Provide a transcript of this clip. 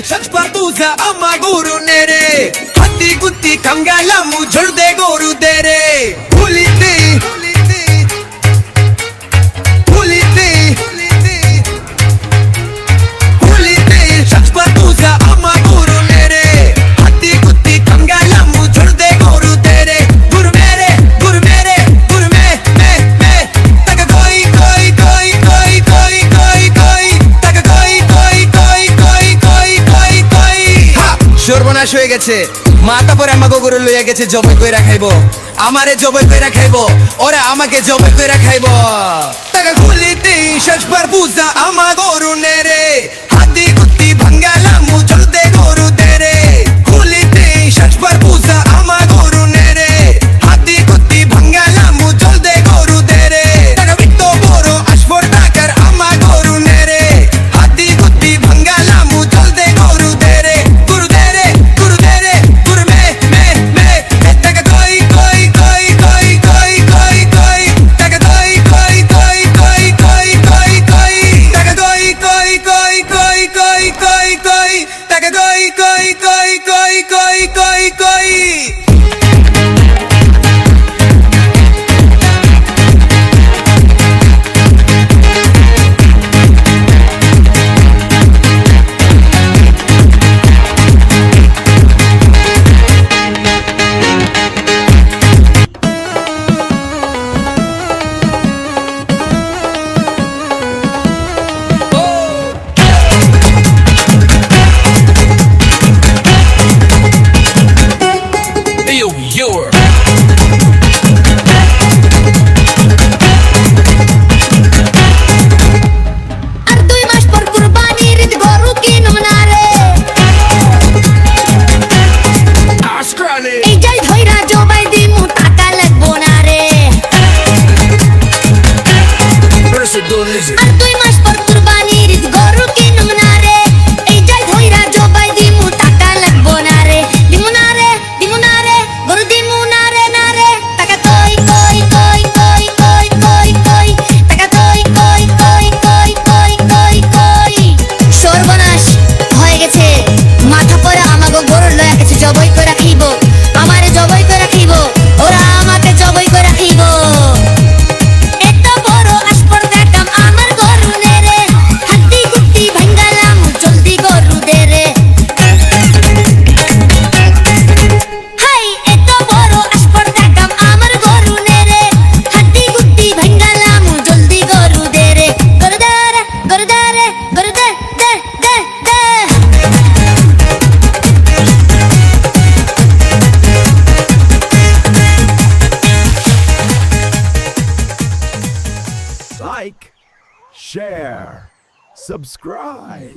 Shachpatuza amma guru nere hatti gutti kangalamu jurde guru dere Pulite Shachpatuza amma guru nere hatti gutti kangalamu jurde guru dere Guru mere guru me taka koi taka koi সর্বনাশ হয়ে গেছে মাথা পরে আমাকে গরু লইয়া গেছে জবাই কইরা খাইবো আমারে জবাই কইরা খাইবো ওরা আমাকে জবাই কইরা খাইবো টাকা খুলিতে শেষ বার বুঝা আমা গরু নেরে হাতি গুতি ভাঙ্গালা মুচল দে গরু দেরে খুলিতে শেষ বার বুঝা আমা গরু নেরে হাতি গুতি ভাঙ্গালা মুচল দে গরু দেরে টাকা বিত্ত বড় আসফর টাকার আমা গরু নেরে হাতি গুতি ভাঙ্গালা মুচল দে গরু দেরে Like, share, subscribe.